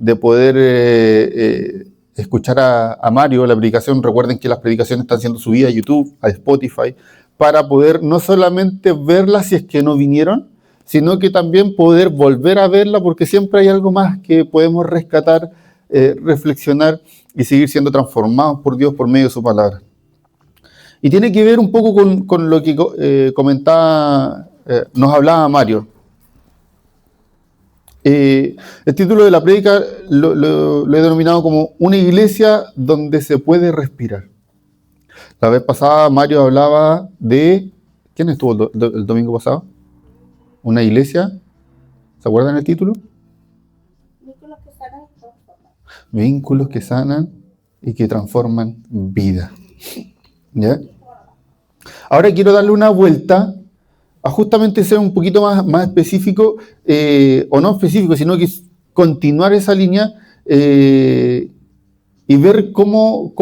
de poder escuchar a Mario, la predicación. Recuerden que las predicaciones están siendo subidas a YouTube, a Spotify, para poder no solamente verlas si es que no vinieron, sino que también poder volver a verla, porque siempre hay algo más que podemos rescatar, reflexionar y seguir siendo transformados por Dios por medio de su palabra. Y tiene que ver un poco con lo que comentaba, nos hablaba Mario. El título de la prédica lo he denominado como una iglesia donde se puede respirar. La vez pasada Mario hablaba de... ¿Quién estuvo el domingo pasado? Una iglesia. ¿Se acuerdan el título? Vínculos que sanan y transforman. Vínculos que sanan y que transforman vida. ¿Ya? Ahora quiero darle una vuelta a justamente ser un poquito más específico, o no específico, sino que continuar esa línea y ver cómo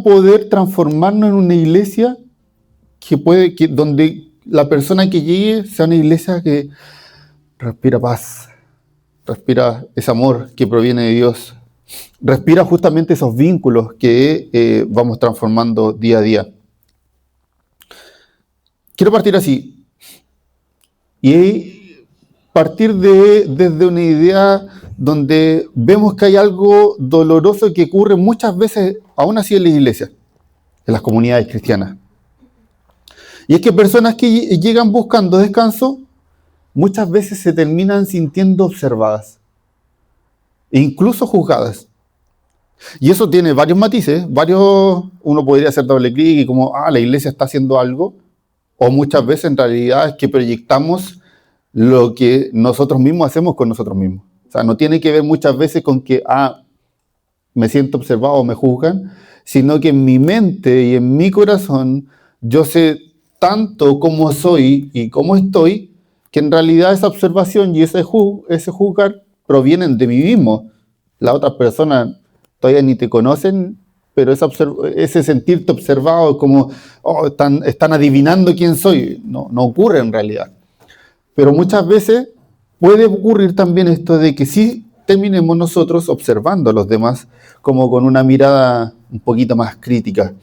poder transformarnos en una iglesia donde la persona que llegue sea una iglesia que respira paz, respira ese amor que proviene de Dios, respira justamente esos vínculos que vamos transformando día a día. Quiero partir así, y partir desde una idea donde vemos que hay algo doloroso que ocurre muchas veces, aún así en la iglesia, en las comunidades cristianas. Y es que personas que llegan buscando descanso, muchas veces se terminan sintiendo observadas, e incluso juzgadas. Y eso tiene varios matices, uno podría hacer doble clic y como, la iglesia está haciendo algo, o muchas veces en realidad es que proyectamos lo que nosotros mismos hacemos con nosotros mismos. O sea, no tiene que ver muchas veces con que, me siento observado o me juzgan, sino que en mi mente y en mi corazón yo sé tanto cómo soy y cómo estoy, que en realidad esa observación y ese juzgar provienen de mí mismo. Las otras personas todavía ni te conocen, pero ese sentirte observado como están adivinando quién soy, no ocurre en realidad. Pero muchas veces puede ocurrir también esto de que sí terminemos nosotros observando a los demás como con una mirada un poquito más crítica.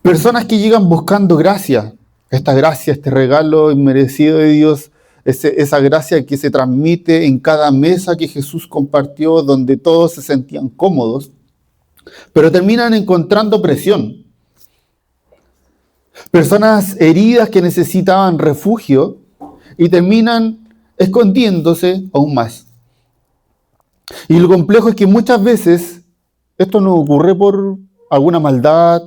Personas que llegan buscando gracia, esta gracia, este regalo inmerecido de Dios, esa gracia que se transmite en cada mesa que Jesús compartió, donde todos se sentían cómodos, pero terminan encontrando presión. Personas heridas que necesitaban refugio y terminan escondiéndose aún más. Y lo complejo es que muchas veces esto no ocurre por alguna maldad,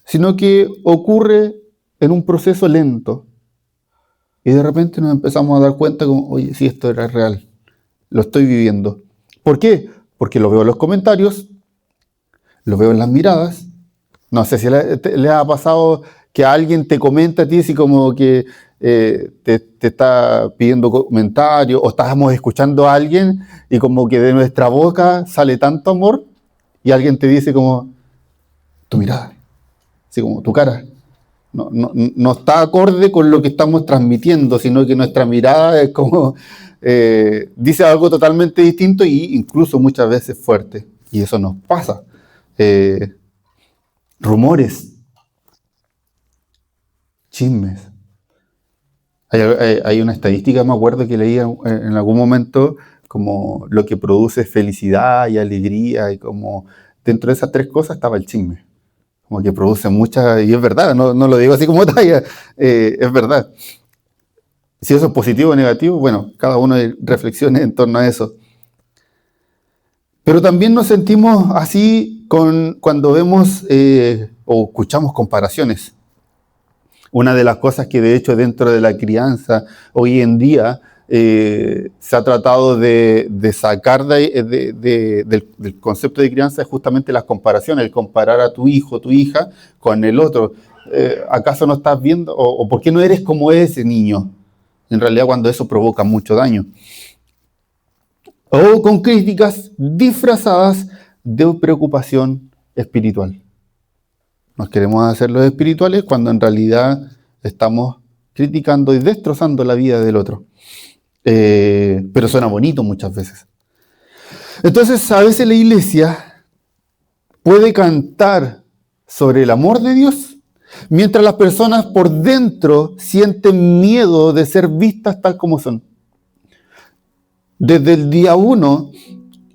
sino que ocurre en un proceso lento. Y de repente nos empezamos a dar cuenta como, oye, sí, esto era real, lo estoy viviendo. ¿Por qué? Porque lo veo en los comentarios, lo veo en las miradas. No sé si le ha pasado que alguien te comenta a ti así como que te está pidiendo comentarios, o estábamos escuchando a alguien y como que de nuestra boca sale tanto amor y alguien te dice como, tu mirada, así como tu cara. No está acorde con lo que estamos transmitiendo, sino que nuestra mirada es como dice algo totalmente distinto e incluso muchas veces fuerte. Y eso nos pasa. Rumores, chismes. Hay una estadística, me acuerdo que leía en algún momento, como lo que produce felicidad y alegría, y como dentro de esas tres cosas estaba el chisme. Como que produce mucha, y es verdad, no lo digo así como talla, es verdad. Si eso es positivo o negativo, bueno, cada uno reflexione en torno a eso. Pero también nos sentimos así cuando vemos o escuchamos comparaciones. Una de las cosas que de hecho dentro de la crianza hoy en día se ha tratado de sacar del concepto de crianza es justamente las comparaciones, el comparar a tu hijo, tu hija con el otro. ¿Acaso no estás viendo? ¿O por qué no eres como ese niño? En realidad cuando eso provoca mucho daño. O con críticas disfrazadas de preocupación espiritual. Nos queremos hacer los espirituales cuando en realidad estamos criticando y destrozando la vida del otro. pero suena bonito muchas veces. Entonces, a veces la iglesia puede cantar sobre el amor de Dios, mientras las personas por dentro sienten miedo de ser vistas tal como son. Desde el día 1,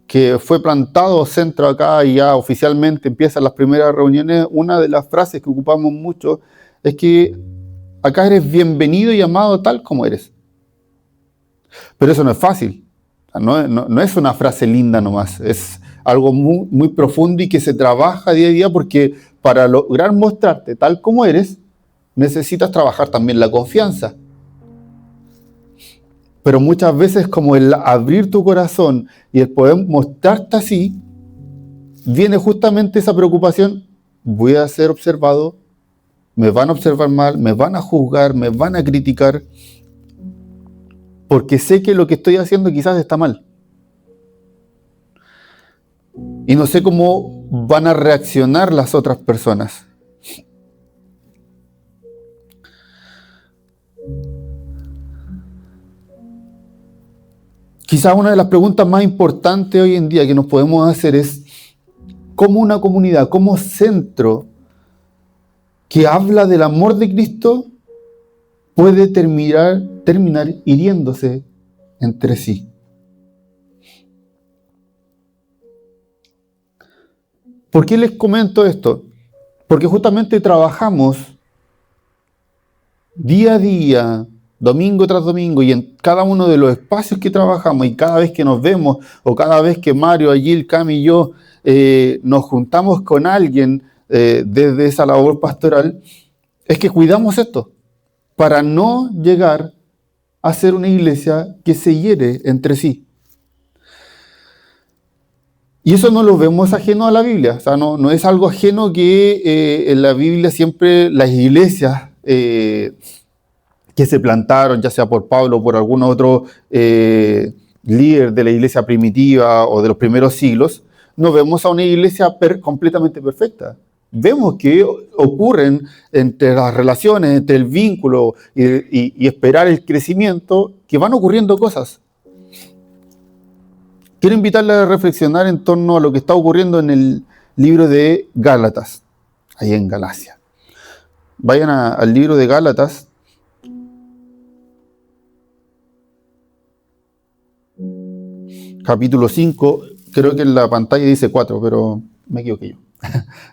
que fue plantado centro acá y ya oficialmente empiezan las primeras reuniones, una de las frases que ocupamos mucho es que acá eres bienvenido y amado tal como eres. Pero eso no es fácil. No es una frase linda nomás, es algo muy, muy profundo y que se trabaja día a día, porque para lograr mostrarte tal como eres, necesitas trabajar también la confianza. Pero muchas veces, como el abrir tu corazón y el poder mostrarte así, viene justamente esa preocupación: voy a ser observado, me van a observar mal, me van a juzgar, me van a criticar, porque sé que lo que estoy haciendo quizás está mal. Y no sé cómo van a reaccionar las otras personas. Quizás una de las preguntas más importantes hoy en día que nos podemos hacer es: ¿cómo una comunidad, como centro que habla del amor de Cristo puede terminar hiriéndose entre sí? ¿Por qué les comento esto? Porque justamente trabajamos día a día, domingo tras domingo, y en cada uno de los espacios que trabajamos, y cada vez que nos vemos, o cada vez que Mario, Agil, Cami y yo nos juntamos con alguien desde esa labor pastoral, es que cuidamos esto, para no llegar a ser una iglesia que se hiere entre sí. Y eso no lo vemos ajeno a la Biblia. O sea, no es algo ajeno que en la Biblia siempre las iglesias que se plantaron, ya sea por Pablo o por algún otro líder de la iglesia primitiva o de los primeros siglos, no vemos a una iglesia completamente perfecta. Vemos que ocurren entre las relaciones, entre el vínculo y esperar el crecimiento, que van ocurriendo cosas. Quiero invitarle a reflexionar en torno a lo que está ocurriendo en el libro de Gálatas, ahí en Galacia. Vayan al libro de Gálatas. Capítulo 5, creo que en la pantalla dice 4, pero me equivoqué yo.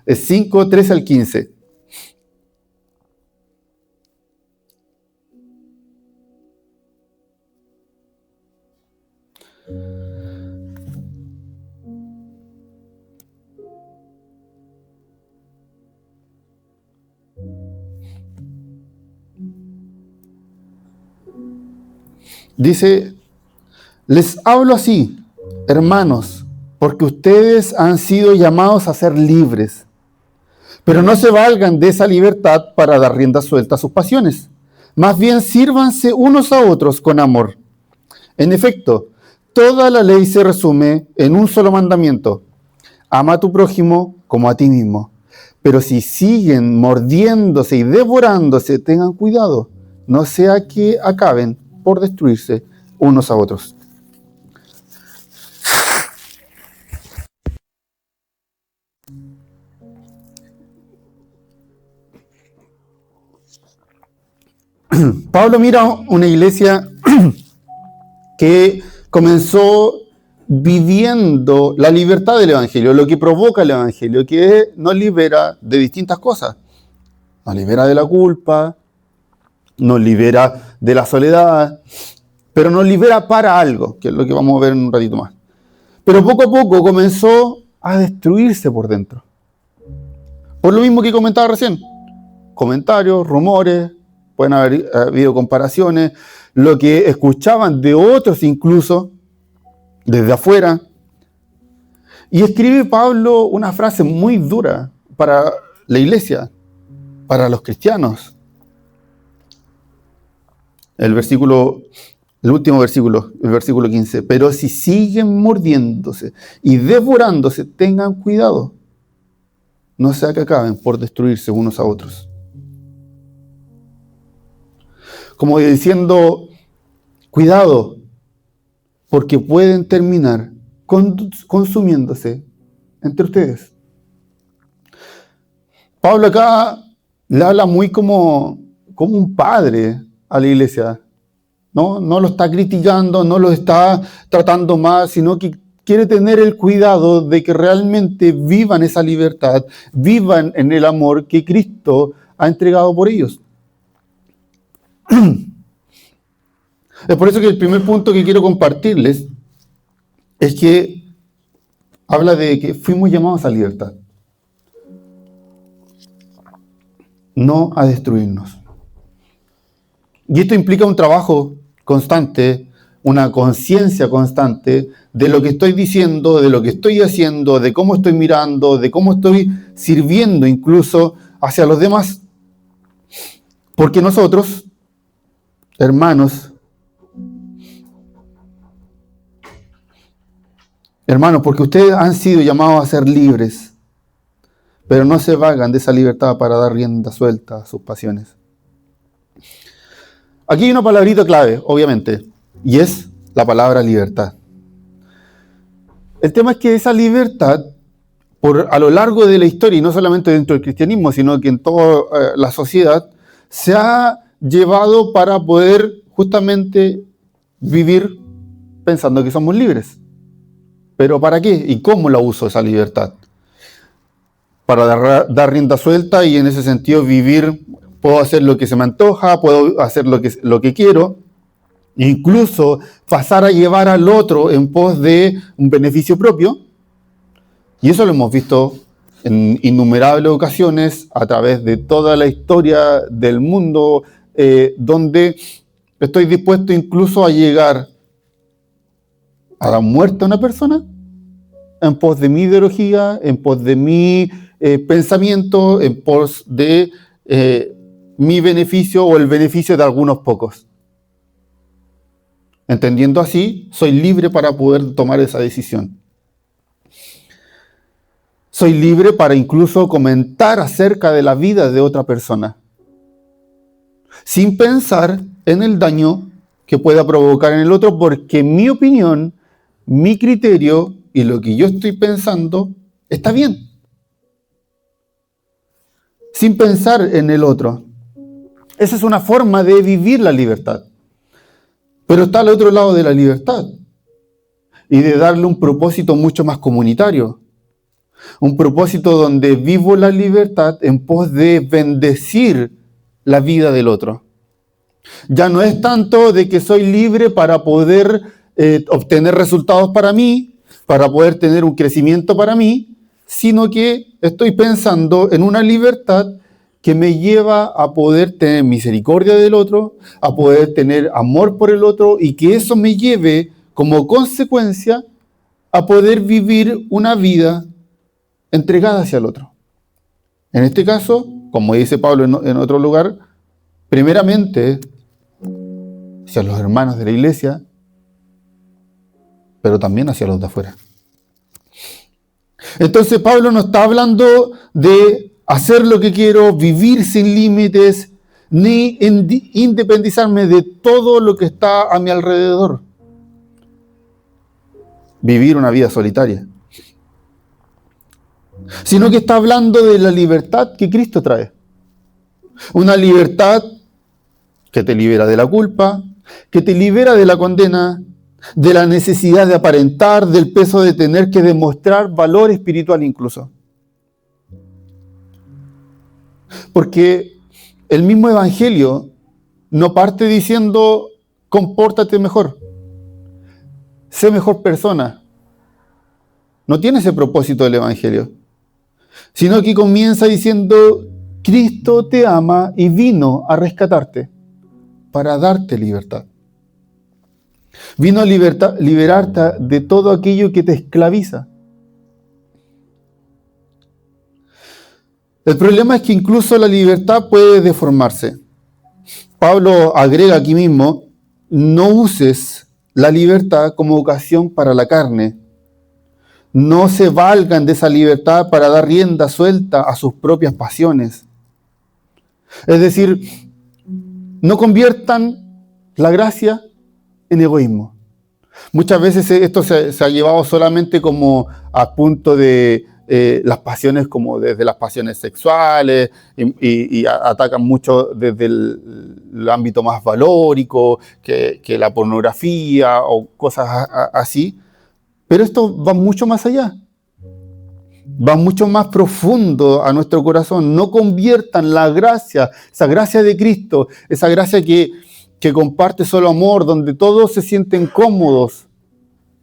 Es 5, 13 al 15. Dice: les hablo así, hermanos, porque ustedes han sido llamados a ser libres. Pero no se valgan de esa libertad para dar rienda suelta a sus pasiones. Más bien sírvanse unos a otros con amor. En efecto, toda la ley se resume en un solo mandamiento: ama a tu prójimo como a ti mismo. Pero si siguen mordiéndose y devorándose, tengan cuidado, no sea que acaben por destruirse unos a otros. Pablo mira una iglesia que comenzó viviendo la libertad del Evangelio, lo que provoca el Evangelio, que nos libera de distintas cosas. Nos libera de la culpa, nos libera de la soledad, pero nos libera para algo, que es lo que vamos a ver en un ratito más. Pero poco a poco comenzó a destruirse por dentro. Por lo mismo que comentaba recién. Comentarios, rumores, pueden haber habido comparaciones, lo que escuchaban de otros incluso, desde afuera. Y escribe Pablo una frase muy dura para la iglesia, para los cristianos. El último versículo, el versículo 15. Pero si siguen mordiéndose y devorándose, tengan cuidado. No sea que acaben por destruirse unos a otros. Como diciendo: cuidado, porque pueden terminar consumiéndose entre ustedes. Pablo acá le habla muy como un padre a la iglesia. No lo está criticando, no lo está tratando mal, sino que quiere tener el cuidado de que realmente vivan esa libertad, vivan en el amor que Cristo ha entregado por ellos. Es por eso que el primer punto que quiero compartirles es que habla de que fuimos llamados a libertad, no a destruirnos. Y esto implica un trabajo constante, una conciencia constante de lo que estoy diciendo, de lo que estoy haciendo, de cómo estoy mirando, de cómo estoy sirviendo incluso hacia los demás. Porque nosotros, hermanos, porque ustedes han sido llamados a ser libres, pero no se valgan de esa libertad para dar rienda suelta a sus pasiones. Aquí hay una palabrita clave, obviamente, y es la palabra libertad. El tema es que esa libertad, a lo largo de la historia, y no solamente dentro del cristianismo, sino que en toda la sociedad, se ha llevado para poder justamente vivir pensando que somos libres. ¿Pero para qué? ¿Y cómo la uso esa libertad? Para dar rienda suelta y en ese sentido vivir. Puedo hacer lo que se me antoja, puedo hacer lo que quiero, incluso pasar a llevar al otro en pos de un beneficio propio. Y eso lo hemos visto en innumerables ocasiones a través de toda la historia del mundo, donde estoy dispuesto incluso a llegar a la muerte de una persona en pos de mi ideología, en pos de mi pensamiento, en pos de mi beneficio o el beneficio de algunos pocos. Entendiendo así, soy libre para poder tomar esa decisión. Soy libre para incluso comentar acerca de la vida de otra persona, sin pensar en el daño que pueda provocar en el otro, porque mi opinión, mi criterio y lo que yo estoy pensando está bien. Sin pensar en el otro. Esa es una forma de vivir la libertad. Pero está al otro lado de la libertad y de darle un propósito mucho más comunitario. Un propósito donde vivo la libertad en pos de bendecir la vida del otro. Ya no es tanto de que soy libre para poder obtener resultados para mí, para poder tener un crecimiento para mí, sino que estoy pensando en una libertad que me lleva a poder tener misericordia del otro, a poder tener amor por el otro y que eso me lleve como consecuencia a poder vivir una vida entregada hacia el otro. En este caso, como dice Pablo en otro lugar, primeramente hacia los hermanos de la iglesia, pero también hacia los de afuera. Entonces Pablo no está hablando de hacer lo que quiero, vivir sin límites, ni independizarme de todo lo que está a mi alrededor. Vivir una vida solitaria. Sino que está hablando de la libertad que Cristo trae. Una libertad que te libera de la culpa, que te libera de la condena, de la necesidad de aparentar, del peso de tener que demostrar valor espiritual incluso. Porque el mismo evangelio no parte diciendo compórtate mejor, sé mejor persona. No tiene ese propósito el evangelio, sino que comienza diciendo Cristo te ama y vino a rescatarte para darte libertad. Vino a liberarte de todo aquello que te esclaviza. El problema es que incluso la libertad puede deformarse. Pablo agrega aquí mismo, no uses la libertad como ocasión para la carne. No se valgan de esa libertad para dar rienda suelta a sus propias pasiones. Es decir, no conviertan la gracia en egoísmo. Muchas veces esto se ha llevado solamente como a punto de las pasiones, como desde las pasiones sexuales, y atacan mucho desde el ámbito más valórico, que la pornografía o cosas así. Pero esto va mucho más allá. Va mucho más profundo a nuestro corazón. No conviertan la gracia, esa gracia de Cristo, esa gracia que comparte solo amor, donde todos se sienten cómodos.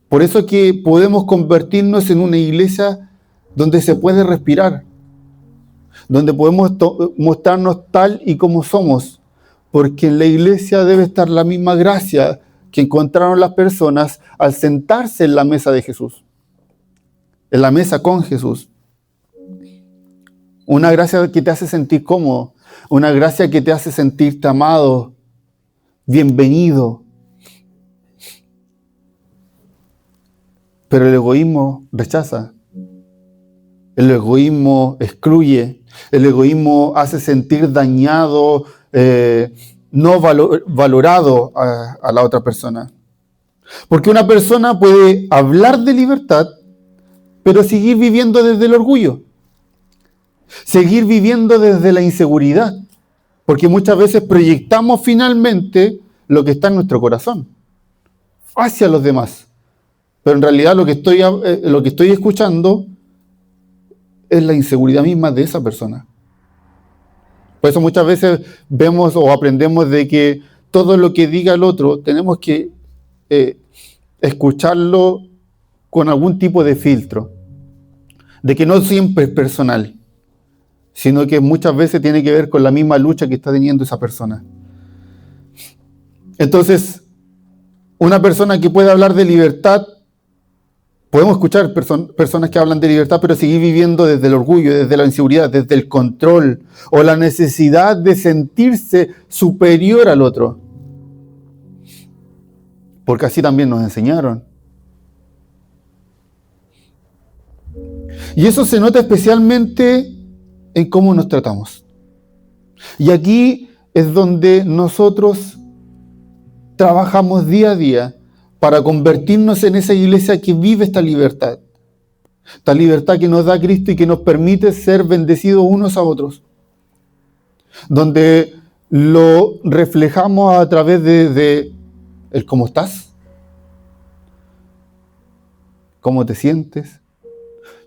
Por eso que podemos convertirnos en una iglesia donde se puede respirar, donde podemos mostrarnos tal y como somos, porque en la iglesia debe estar la misma gracia que encontraron las personas al sentarse en la mesa de Jesús, en la mesa con Jesús. Una gracia que te hace sentir cómodo, una gracia que te hace sentirte amado, bienvenido. Pero el egoísmo rechaza, el egoísmo excluye, el egoísmo hace sentir dañado, no valorado a la otra persona. Porque una persona puede hablar de libertad, pero seguir viviendo desde el orgullo, seguir viviendo desde la inseguridad, porque muchas veces proyectamos finalmente lo que está en nuestro corazón hacia los demás. Pero en realidad lo que estoy escuchando es la inseguridad misma de esa persona. Por eso muchas veces vemos o aprendemos de que todo lo que diga el otro tenemos que escucharlo con algún tipo de filtro. De que no siempre es personal, sino que muchas veces tiene que ver con la misma lucha que está teniendo esa persona. Entonces, una persona que puede hablar de libertad, podemos escuchar personas que hablan de libertad, pero seguir viviendo desde el orgullo, desde la inseguridad, desde el control o la necesidad de sentirse superior al otro. Porque así también nos enseñaron. Y eso se nota especialmente en cómo nos tratamos. Y aquí es donde nosotros trabajamos día a día para convertirnos en esa iglesia que vive esta libertad que nos da Cristo y que nos permite ser bendecidos unos a otros, donde lo reflejamos a través de el cómo estás, cómo te sientes.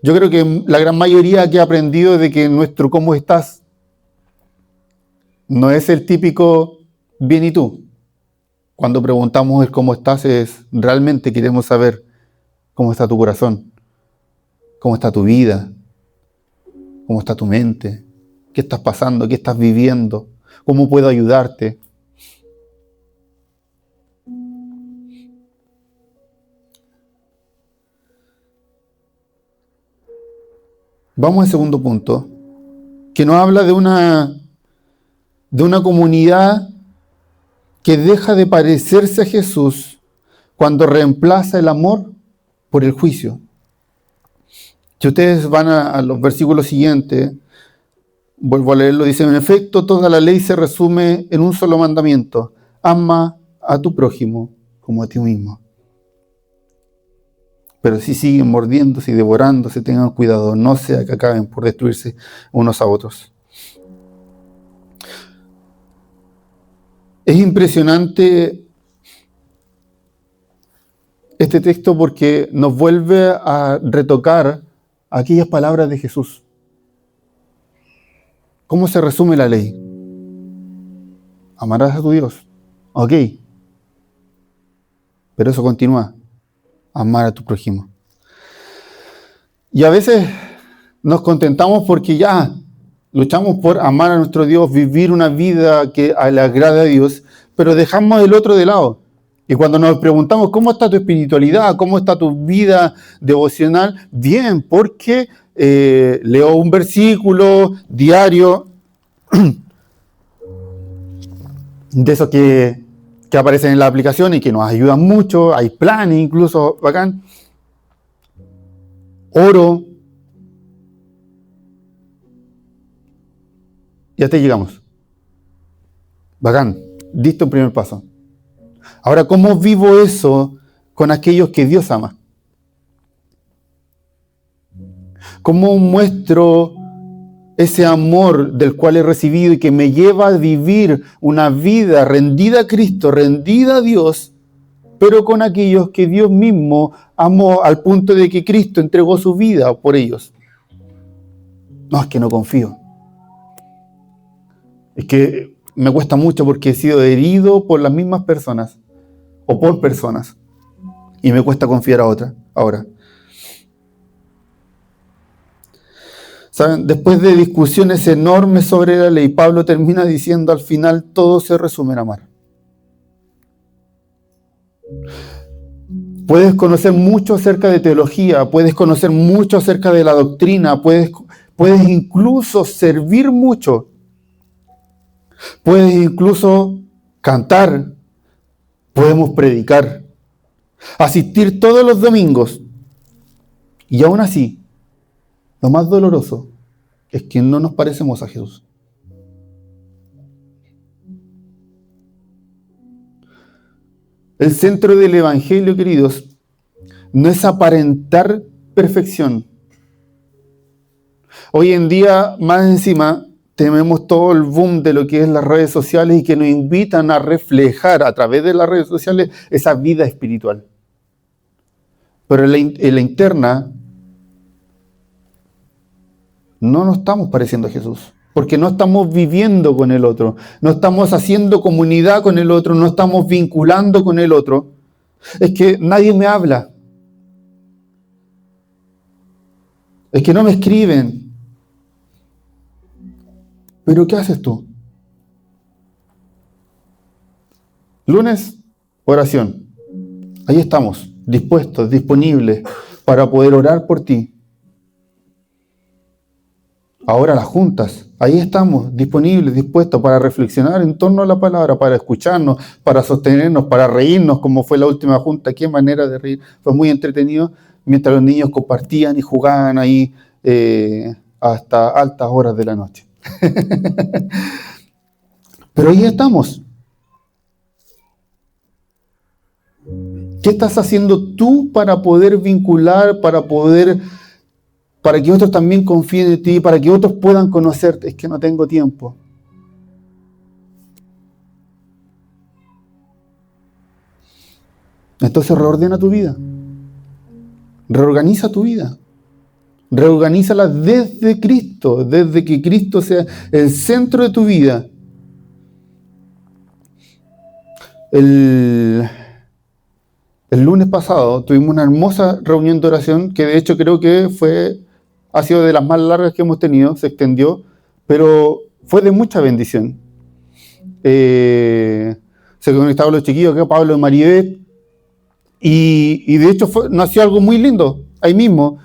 Yo creo que la gran mayoría que ha aprendido de que nuestro cómo estás no es el típico bien y tú. Cuando preguntamos el cómo estás es realmente queremos saber cómo está tu corazón, cómo está tu vida, cómo está tu mente, qué estás pasando, qué estás viviendo, cómo puedo ayudarte. Vamos al segundo punto, que nos habla de una comunidad que deja de parecerse a Jesús cuando reemplaza el amor por el juicio. Si ustedes van a los versículos siguientes, vuelvo a leerlo, dice: en efecto, toda la ley se resume en un solo mandamiento: ama a tu prójimo como a ti mismo. Pero si siguen mordiéndose y devorándose, tengan cuidado, no sea que acaben por destruirse unos a otros. Es impresionante este texto porque nos vuelve a retocar aquellas palabras de Jesús. ¿Cómo se resume la ley? Amarás a tu Dios. Ok. Pero eso continúa. Amar a tu prójimo. Y a veces nos contentamos porque ya luchamos por amar a nuestro Dios, vivir una vida que le agrade a Dios, pero dejamos el otro de lado. Y cuando nos preguntamos cómo está tu espiritualidad, cómo está tu vida devocional, bien, porque leo un versículo diario de esos que aparecen en la aplicación y que nos ayudan mucho, hay planes incluso, bacán. Oro. Y hasta ahí llegamos. Bacán, diste un primer paso. Ahora, ¿cómo vivo eso con aquellos que Dios ama? ¿Cómo muestro ese amor del cual he recibido y que me lleva a vivir una vida rendida a Cristo, rendida a Dios, pero con aquellos que Dios mismo amó al punto de que Cristo entregó su vida por ellos? No, es que no confío. Es que me cuesta mucho porque he sido herido por las mismas personas o por personas y me cuesta confiar a otras ahora. ¿Saben? Después de discusiones enormes sobre la ley, Pablo termina diciendo al final, todo se resume en amar. Puedes conocer mucho acerca de teología, puedes conocer mucho acerca de la doctrina, puedes incluso servir mucho, puedes incluso cantar, podemos predicar, asistir todos los domingos, y aún así, lo más doloroso es que no nos parecemos a Jesús. El centro del Evangelio, queridos, no es aparentar perfección. Hoy en día, más encima, tenemos todo el boom de lo que es las redes sociales y que nos invitan a reflejar a través de las redes sociales esa vida espiritual. Pero en la interna, no nos estamos pareciendo a Jesús, porque no estamos viviendo con el otro, no estamos haciendo comunidad con el otro, no estamos vinculando con el otro. Es que nadie me habla, es que no me escriben. ¿Pero qué haces tú? Lunes, oración. Ahí estamos, dispuestos, disponibles para poder orar por ti. Ahora las juntas, ahí estamos, disponibles, dispuestos para reflexionar en torno a la palabra, para escucharnos, para sostenernos, para reírnos, como fue la última junta. Qué manera de reír, fue muy entretenido, mientras los niños compartían y jugaban ahí hasta altas horas de la noche. Pero ahí estamos. ¿Qué estás haciendo tú para poder vincular, para que otros también confíen en ti, para que otros puedan conocerte? Es que no tengo tiempo. Entonces reordena tu vida. Reorganiza tu vida. Reorganízala desde Cristo, desde que Cristo sea el centro de tu vida. El lunes pasado tuvimos una hermosa reunión de oración que de hecho creo que ha sido de las más largas que hemos tenido, se extendió, pero fue de mucha bendición. Se conectaron los chiquillos acá, Pablo y Maribel, y de hecho nació algo muy lindo ahí mismo.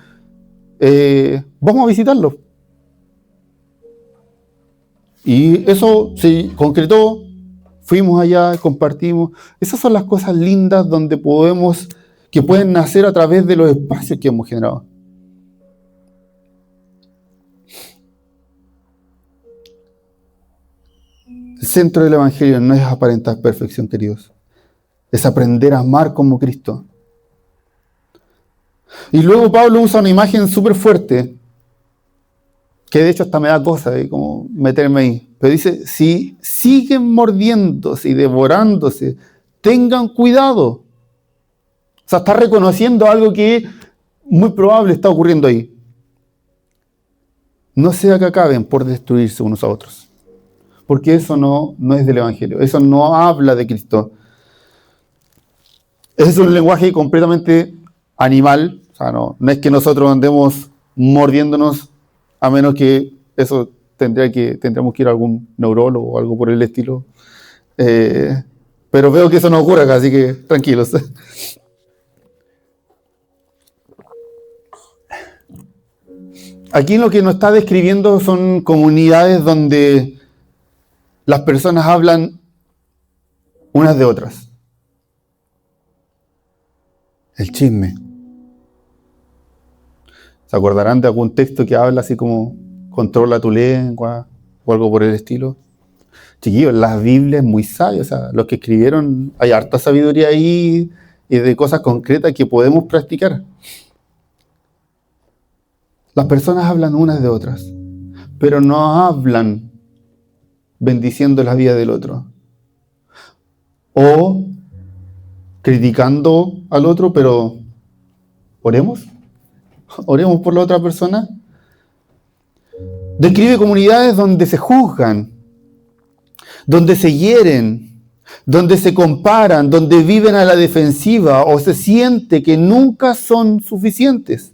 Vamos a visitarlo. Y eso se concretó, fuimos allá, compartimos. Esas son las cosas lindas que pueden nacer a través de los espacios que hemos generado. El centro del Evangelio no es aparentar perfección, queridos. Es aprender a amar como Cristo. Y luego Pablo usa una imagen súper fuerte, que de hecho hasta me da cosa como meterme ahí. Pero dice, si siguen mordiéndose y devorándose, tengan cuidado. O sea, está reconociendo algo que muy probable está ocurriendo ahí. No sea que acaben por destruirse unos a otros. Porque eso no es del Evangelio. Eso no habla de Cristo. Ese es un lenguaje completamente animal. O sea, no es que nosotros andemos mordiéndonos, a menos que eso tendríamos que ir a algún neurólogo o algo por el estilo. Pero veo que eso no ocurre acá, así que tranquilos. Aquí lo que nos está describiendo son comunidades donde las personas hablan unas de otras. El chisme. ¿Se acordarán de algún texto que habla así como controla tu lengua o algo por el estilo? Chiquillos, la Biblia es muy sabia. O sea, los que escribieron, hay harta sabiduría ahí y de cosas concretas que podemos practicar. Las personas hablan unas de otras, pero no hablan bendiciendo la vida del otro o criticando al otro, pero oremos por la otra persona. Describe comunidades donde se juzgan, donde se hieren, donde se comparan, donde viven a la defensiva o se siente que nunca son suficientes.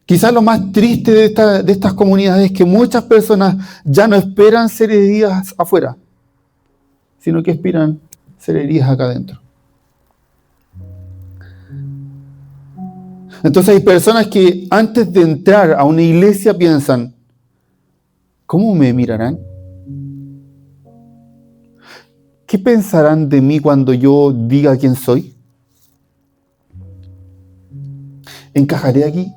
Quizás lo más triste de estas comunidades es que muchas personas ya no esperan ser heridas afuera, sino que esperan ser heridas acá adentro. Entonces hay personas que antes de entrar a una iglesia piensan, ¿cómo me mirarán? ¿Qué pensarán de mí cuando yo diga quién soy? ¿Encajaré aquí?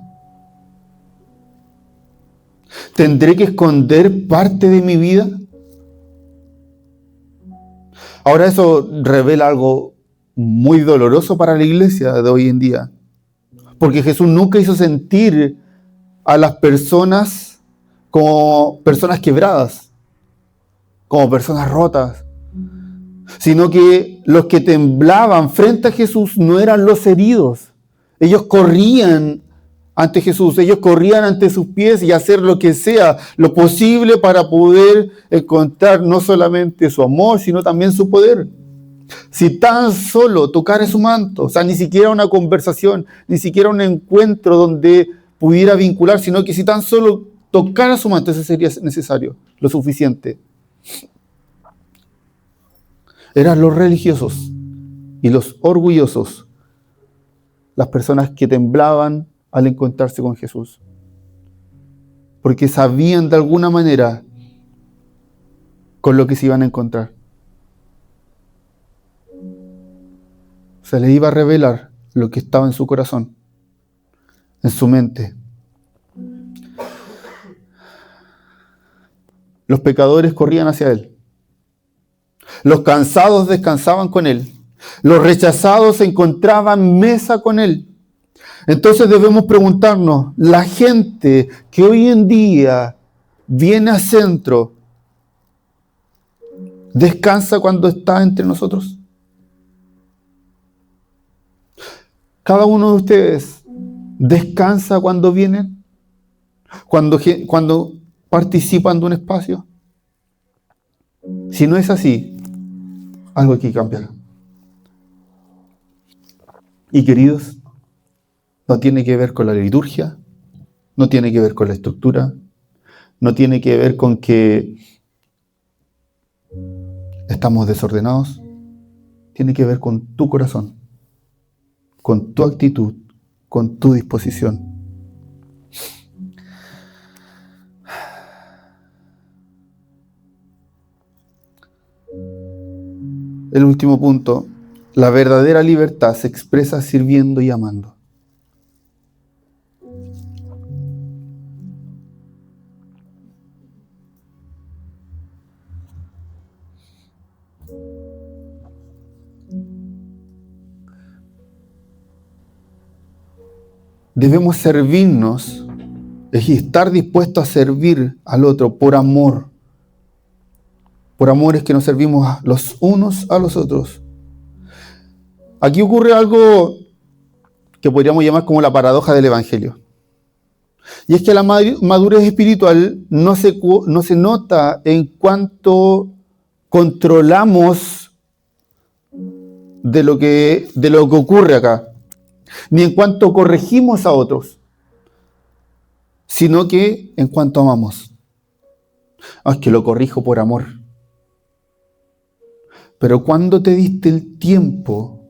¿Tendré que esconder parte de mi vida? Ahora eso revela algo muy doloroso para la iglesia de hoy en día. Porque Jesús nunca hizo sentir a las personas como personas quebradas, como personas rotas, sino que los que temblaban frente a Jesús no eran los heridos. Ellos corrían ante Jesús, ellos corrían ante sus pies y hacer lo que sea, lo posible para poder encontrar no solamente su amor, sino también su poder. Si tan solo tocara su manto, o sea, ni siquiera una conversación, ni siquiera un encuentro donde pudiera vincular, sino que si tan solo tocara su manto, eso sería necesario, lo suficiente. Eran los religiosos y los orgullosos, las personas que temblaban al encontrarse con Jesús, porque sabían de alguna manera con lo que se iban a encontrar. Se le iba a revelar lo que estaba en su corazón, en su mente. Los pecadores corrían hacia Él. Los cansados descansaban con Él. Los rechazados se encontraban mesa con Él. Entonces debemos preguntarnos, la gente que hoy en día viene al centro, ¿descansa cuando está entre nosotros? Cada uno de ustedes descansa cuando vienen, cuando participan de un espacio. Si no es así, algo hay que cambiar. Y queridos, no tiene que ver con la liturgia, no tiene que ver con la estructura, no tiene que ver con que estamos desordenados, tiene que ver con tu corazón, con tu actitud, con tu disposición. El último punto, la verdadera libertad se expresa sirviendo y amando. Debemos servirnos y estar dispuestos a servir al otro por amor. Por amor es que nos servimos los unos a los otros. Aquí ocurre algo que podríamos llamar como la paradoja del Evangelio. Y es que la madurez espiritual no se nota en cuanto controlamos de lo que ocurre acá, ni en cuanto corregimos a otros, sino que en cuanto amamos. Es que lo corrijo por amor. Pero ¿cuándo te diste el tiempo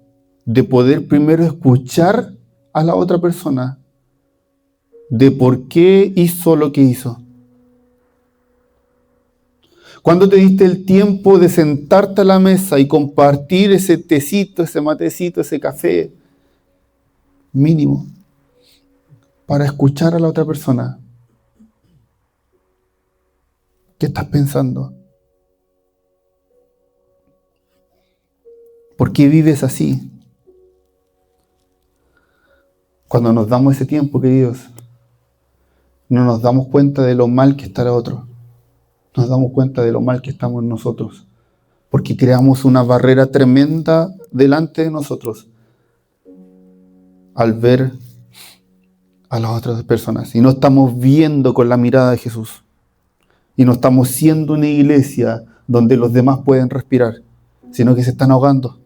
de poder primero escuchar a la otra persona de por qué hizo lo que hizo? ¿Cuándo te diste el tiempo de sentarte a la mesa y compartir ese tecito, ese matecito, ese café mínimo para escuchar a la otra persona? ¿Qué estás pensando? ¿Por qué vives así? Cuando nos damos ese tiempo, queridos, no nos damos cuenta de lo mal que está el otro. Nos damos cuenta de lo mal que estamos nosotros. Porque creamos una barrera tremenda delante de nosotros al ver a las otras personas. Y no estamos viendo con la mirada de Jesús. Y no estamos siendo una iglesia donde los demás pueden respirar, sino que se están ahogando.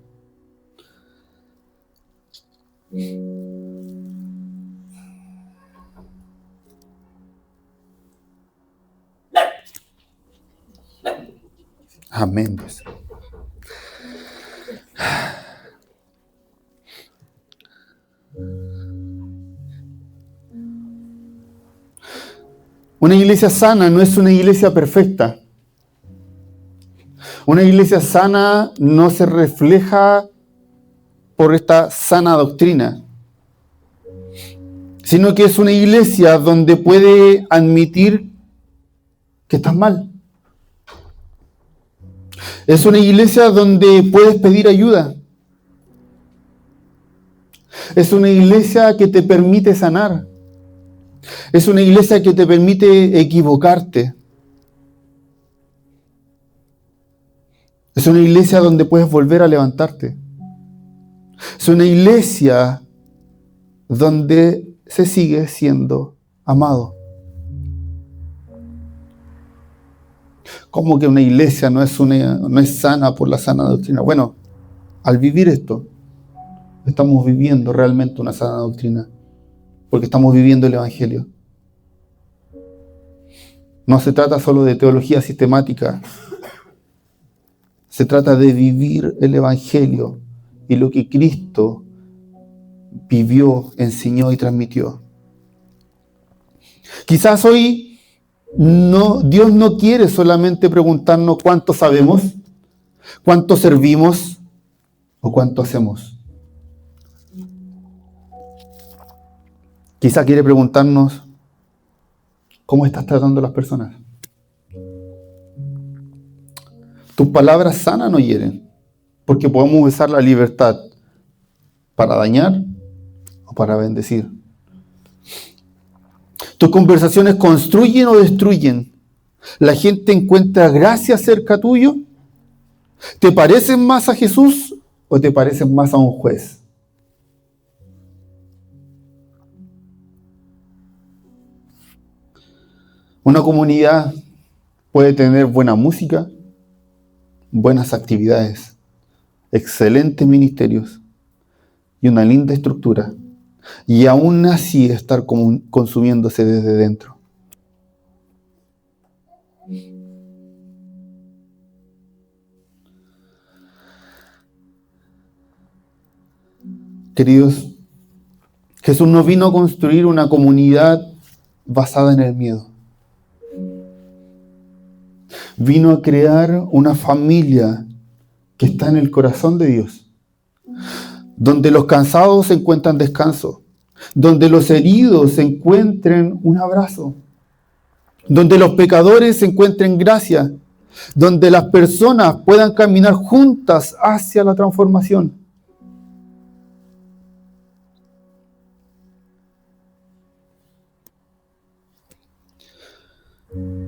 Amén. Dios. Una iglesia sana no es una iglesia perfecta. Una iglesia sana no se refleja por esta sana doctrina, sino que es una iglesia donde puede admitir que estás mal. Es una iglesia donde puedes pedir ayuda. Es una iglesia que te permite sanar. Es una iglesia que te permite equivocarte. Es una iglesia donde puedes volver a levantarte. Es una iglesia donde se sigue siendo amado. ¿Cómo que una iglesia no es sana por la sana doctrina? Bueno, al vivir esto, estamos viviendo realmente una sana doctrina, porque estamos viviendo el Evangelio. No se trata solo de teología sistemática, se trata de vivir el Evangelio y lo que Cristo vivió, enseñó y transmitió. Quizás hoy Dios no quiere solamente preguntarnos cuánto sabemos, cuánto servimos o cuánto hacemos. Quizás quiere preguntarnos cómo estás tratando a las personas. Tus palabras sanan o hieren, porque podemos usar la libertad para dañar o para bendecir. Tus conversaciones construyen o destruyen. La gente encuentra gracia cerca tuyo. ¿Te parecen más a Jesús o te parecen más a un juez? Una comunidad puede tener buena música, buenas actividades, excelentes ministerios y una linda estructura, y aún así estar consumiéndose desde dentro. Queridos, Jesús no vino a construir una comunidad basada en el miedo. Vino a crear una familia que está en el corazón de Dios, donde los cansados encuentran descanso, donde los heridos encuentren un abrazo, donde los pecadores encuentren gracia, donde las personas puedan caminar juntas hacia la transformación.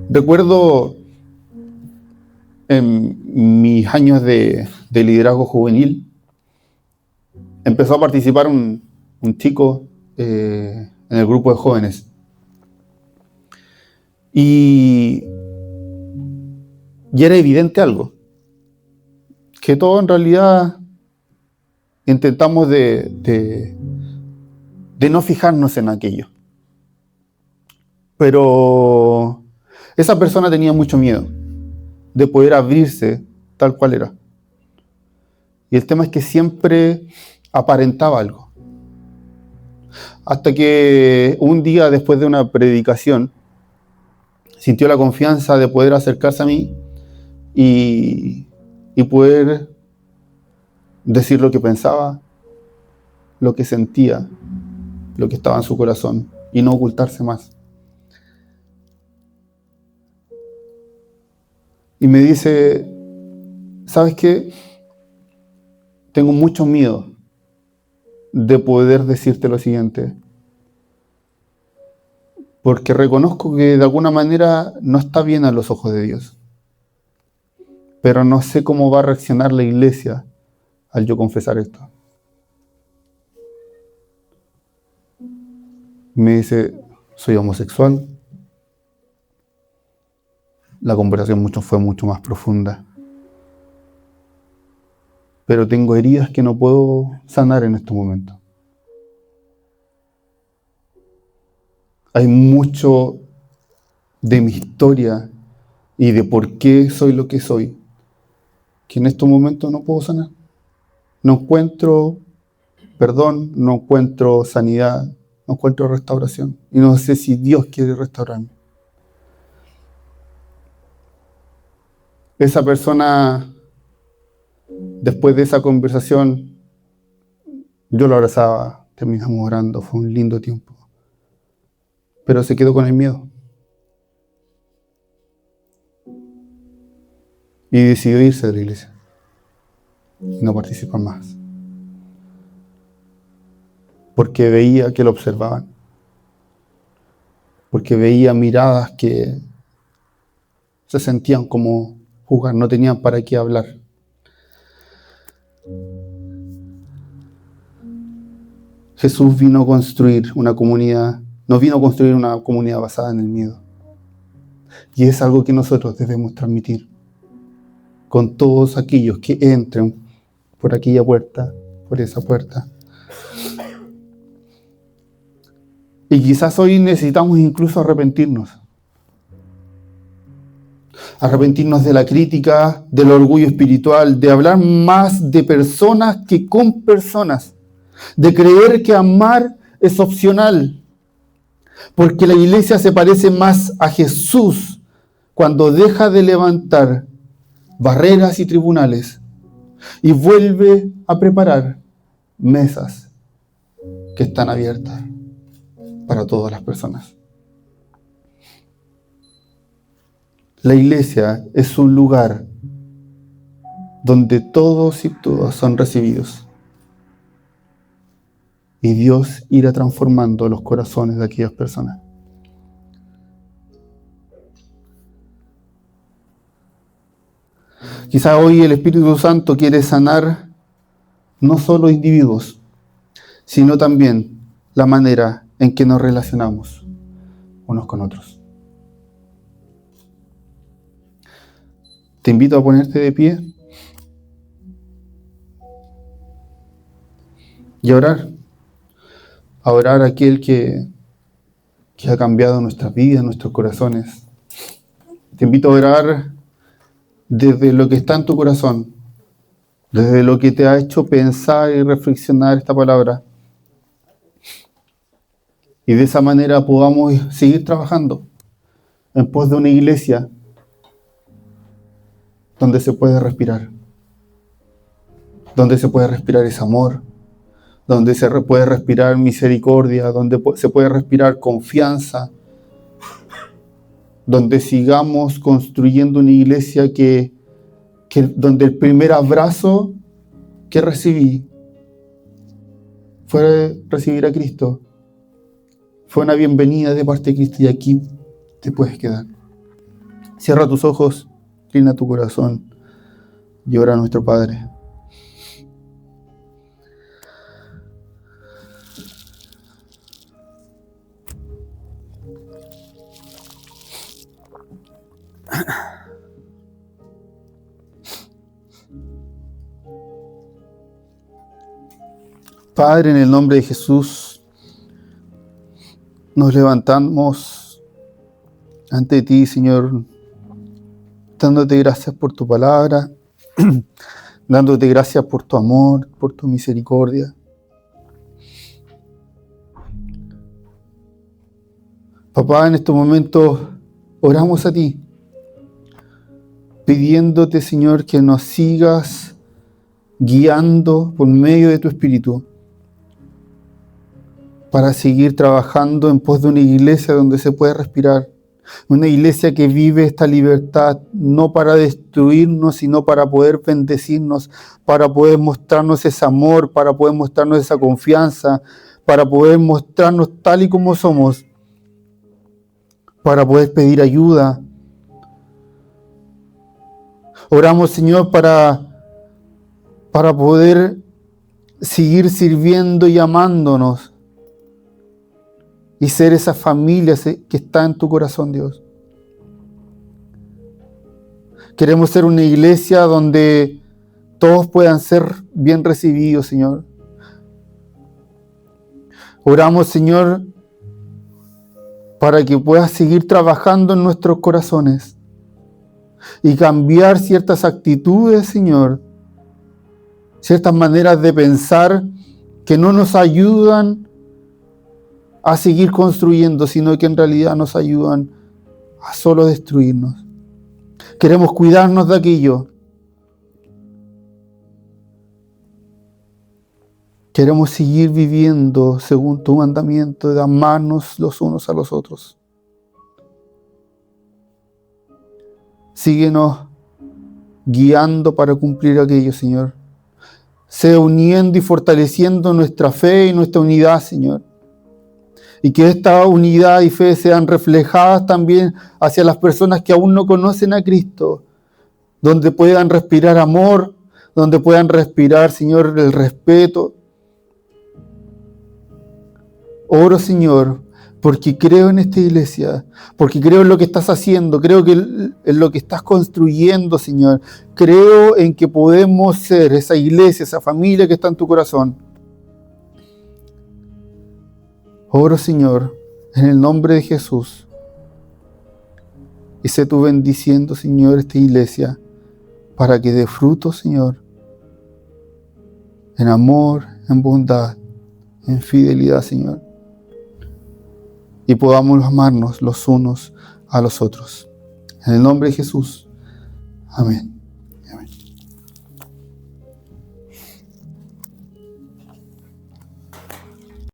Recuerdo en mis años de liderazgo juvenil, empezó a participar un chico en el grupo de jóvenes. Y era evidente algo, que todos en realidad intentamos de no fijarnos en aquello. Pero esa persona tenía mucho miedo de poder abrirse tal cual era. Y el tema es que siempre aparentaba algo. Hasta que un día, después de una predicación, sintió la confianza de poder acercarse a mí y poder decir lo que pensaba, lo que sentía, lo que estaba en su corazón, y no ocultarse más. Y me dice, ¿sabes qué? Tengo mucho miedo de poder decirte lo siguiente, porque reconozco que de alguna manera no está bien a los ojos de Dios. Pero no sé cómo va a reaccionar la iglesia al yo confesar esto. Me dice, soy homosexual. La conversación fue mucho más profunda. Pero tengo heridas que no puedo sanar en este momento. Hay mucho de mi historia y de por qué soy lo que soy, que en estos momentos no puedo sanar. No encuentro perdón, no encuentro sanidad, no encuentro restauración. Y no sé si Dios quiere restaurarme. Esa persona, después de esa conversación, yo lo abrazaba, terminamos orando, fue un lindo tiempo. Pero se quedó con el miedo. Y decidió irse de la iglesia. Y no participar más. Porque veía que lo observaban. Porque veía miradas que se sentían como juzgar, no tenían para qué hablar. Jesús vino a construir una comunidad, no vino a construir una comunidad basada en el miedo. Y es algo que nosotros debemos transmitir con todos aquellos que entren por aquella puerta, por esa puerta. Y quizás hoy necesitamos incluso arrepentirnos. Arrepentirnos de la crítica, del orgullo espiritual, de hablar más de personas que con personas, de creer que amar es opcional, porque la iglesia se parece más a Jesús cuando deja de levantar barreras y tribunales y vuelve a preparar mesas que están abiertas para todas las personas. La iglesia es un lugar donde todos y todas son recibidos. Y Dios irá transformando los corazones de aquellas personas. Quizá hoy el Espíritu Santo quiere sanar no solo individuos, sino también la manera en que nos relacionamos unos con otros. Te invito a ponerte de pie y a orar a aquel que ha cambiado nuestras vidas, nuestros corazones. Te invito a orar desde lo que está en tu corazón, desde lo que te ha hecho pensar y reflexionar esta palabra. Y de esa manera podamos seguir trabajando en pos de una iglesia donde se puede respirar ese amor, donde se puede respirar misericordia, donde se puede respirar confianza, donde sigamos construyendo una iglesia donde el primer abrazo que recibí fue recibir a Cristo. Fue una bienvenida de parte de Cristo y aquí te puedes quedar. Cierra tus ojos, inclina tu corazón y ora a nuestro Padre. Padre, en el nombre de Jesús, nos levantamos ante ti, Señor, dándote gracias por tu palabra, dándote gracias por tu amor, por tu misericordia. Papá, en estos momentos oramos a ti, pidiéndote, Señor, que nos sigas guiando por medio de tu Espíritu para seguir trabajando en pos de una iglesia donde se puede respirar, una iglesia que vive esta libertad no para destruirnos, sino para poder bendecirnos, para poder mostrarnos ese amor, para poder mostrarnos esa confianza, para poder mostrarnos tal y como somos, para poder pedir ayuda. Oramos, Señor, para poder seguir sirviendo y amándonos y ser esa familia que está en tu corazón, Dios. Queremos ser una iglesia donde todos puedan ser bien recibidos, Señor. Oramos, Señor, para que puedas seguir trabajando en nuestros corazones y cambiar ciertas actitudes, Señor, ciertas maneras de pensar que no nos ayudan a seguir construyendo, sino que en realidad nos ayudan a solo destruirnos. Queremos cuidarnos de aquello. Queremos seguir viviendo según tu mandamiento de amarnos los unos a los otros. Síguenos guiando para cumplir aquello, Señor. Sea uniendo y fortaleciendo nuestra fe y nuestra unidad, Señor. Y que esta unidad y fe sean reflejadas también hacia las personas que aún no conocen a Cristo, donde puedan respirar amor, donde puedan respirar, Señor, el respeto. Oro, Señor, porque creo en esta iglesia, porque creo en lo que estás haciendo, creo que en lo que estás construyendo, Señor. Creo en que podemos ser esa iglesia, esa familia que está en tu corazón. Oro, Señor, en el nombre de Jesús. Y sé tú bendiciendo, Señor, esta iglesia para que dé fruto, Señor, en amor, en bondad, en fidelidad, Señor. Y podamos amarnos los unos a los otros. En el nombre de Jesús. Amén.